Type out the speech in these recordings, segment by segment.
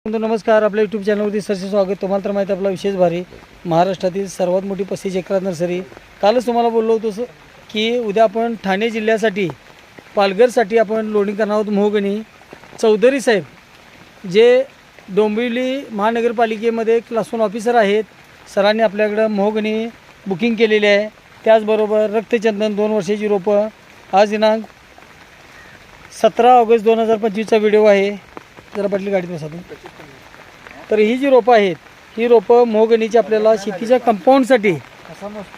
नमस्कार, आपल्या यूट्यूब चॅनलवरती सरसे स्वागत. तुम्हाला तर माहिती आपला विशेष भारी महाराष्ट्रातील सर्वात मोठी 35 एकरात नर्सरी. कालच तुम्हाला बोललो होतो की उद्या आपण ठाणे जिल्ह्यासाठी पालघरसाठी आपण लोडिंग करणार आहोत. मोहगणी चौधरी साहेब जे डोंबिवली महानगरपालिकेमध्ये क्लास 1 ऑफिसर आहेत, सरांनी आपल्याकडं मोहगणी बुकिंग केलेली आहे. त्याचबरोबर रक्तचंदन 2 वर्षाची रोपं. आज दिनांक 17 ऑगस्ट 2025चा व्हिडिओ आहे. जरा बाटली गाडीत बसा तुम्ही. तर ही जी रोपं आहेत, ही रोपं मोहगणीची आपल्याला शेतीच्या कंपाऊंडसाठी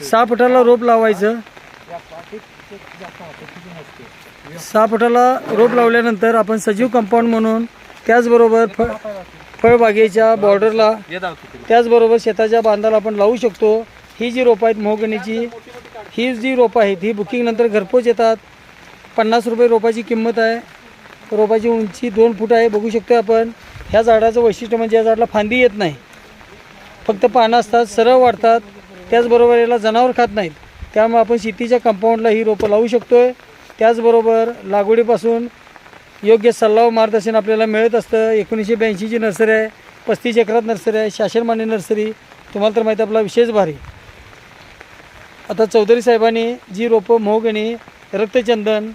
6 फुटाला रोप लावायचं. 6 फुटाला रोप लावल्यानंतर आपण सजीव कंपाऊंड म्हणून त्याचबरोबर फळबागेच्या बॉर्डरला त्याचबरोबर शेताच्या बांधाला आपण लावू शकतो. ही जी रोपं आहेत मोहगणीची, ही जी रोपं आहेत ही बुकिंग नंतर घरपोच येतात. 50 रुपये रोपाची किंमत आहे. रोपाची उंची 2 फूट आहे. बघू शकतो आपण. ह्या झाडाचं वैशिष्ट्य म्हणजे या झाडाला फांदी येत नाही, फक्त पानं असतात, सरळ वाढतात. त्याचबरोबर याला जनावर खात नाहीत. त्यामुळे आपण शेतीच्या कंपाऊंडला ही रोपं लावू शकतो आहे. त्याचबरोबर लागवडीपासून योग्य सल्ला व मार्गदर्शन आपल्याला मिळत असतं. 1982ची नर्सरी आहे, 35 एकरात नर्सरी आहे, शासनमान्य नर्सरी. तुम्हाला तर माहिती आपला विशेष भारी. आता चौधरी साहेबांनी जी रोपं मोहगणी, रक्तचंदन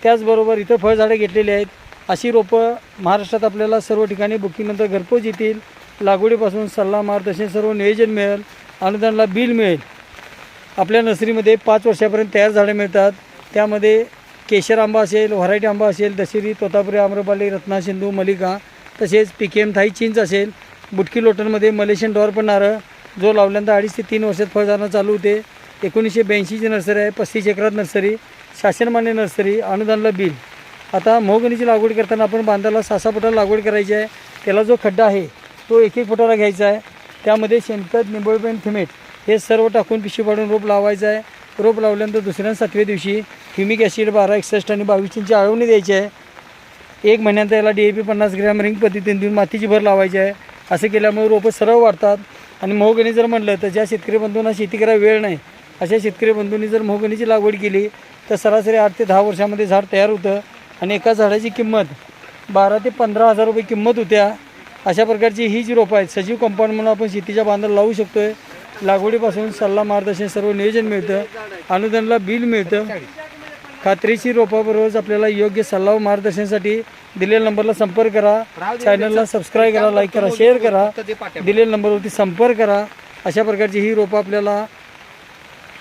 त्याचबरोबर इतर फळझाडे घेतलेली आहेत, अशी रोपं महाराष्ट्रात आपल्याला सर्व ठिकाणी बुकिंगनंतर घरपोच येतील. लागवडीपासून सल्ला मार्गदर्शन सर्व नियोजन मिळेल. अनुदानाला बिल मिळेल. आपल्या नर्सरीमध्ये 5 वर्षापर्यंत तयार झाडे मिळतात. त्यामध्ये केशर आंबा असेल, व्हरायटी आंबा असेल, दशेरी, तोतापुरी, आम्रपाली, रत्ना, सिंधू, मलिका, तसेच PKM थाई चिंच असेल. बुटकी लोटनमध्ये मलेशियन डॉर पण नारळ जो लावल्यानंतर 2.5 ते 3 वर्षात फळधारणा चालू होते. 1982ची नर्सरी आहे, 35 एकरात नर्सरी, शासनमान्य नर्सरी, अनुदानाला बिल. आता मोहगणीची लागवड करताना आपण बांधाला 6-6 फुटाला लागवड करायची आहे. त्याला जो खड्डा आहे तो 1-1 फुटाला घ्यायचा आहे. त्यामध्ये शेणखत, निंबोळपेंड, थिमेट हे सर्व टाकून पिशवी पाडून रोप लावायचं आहे. रोप लावल्यानंतर दुसऱ्या 7व्या दिवशी ह्युमिक ॲसिड 1261 आणि 22 आळवणी द्यायची आहे. 1 महिन्यानंतर याला DAP 50 ग्रॅम रिंग पद्धतीने देऊन मातीची भर लावायची आहे. असं केल्यामुळे रोपं सरळ वाढतात. आणि मोहगणी जर म्हणलं तर ज्या शेतकरी बंधूंना शेती करायला वेळ नाही, अशा शेतकरी बंधूंनी जर मोहगणीची लागवड केली तर सरासरी 8 ते 10 वर्षामध्ये झाड तयार होतं. आणि एका झाडाची किंमत 12 ते 15 हजार रुपये किंमत होत्या. अशा प्रकारची ही जी रोपं आहेत सजीव कंपाऊंड म्हणून आपण शेतीच्या बांधाला लावू शकतो आहे. लागवडीपासून सल्ला मार्गदर्शन सर्व नियोजन मिळतं. अनुदानाला बिल मिळतं. खात्रीशीर रोपाबरोबरच आपल्याला योग्य सल्ला व मार्गदर्शनासाठी दिलेल्या नंबरला संपर्क करा. चॅनलला सबस्क्राईब करा, लाईक करा, शेअर करा. दिलेल्या नंबरवरती संपर्क करा. अशा प्रकारची ही रोपं आपल्याला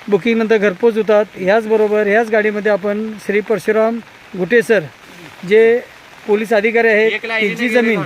बुकिंगनंतर घरपोच होतात. ह्याचबरोबर ह्याच गाडीमध्ये आपण श्री परशुराम गुटे सर जे पोलीस अधिकारी आहेत, त्यांची जमीन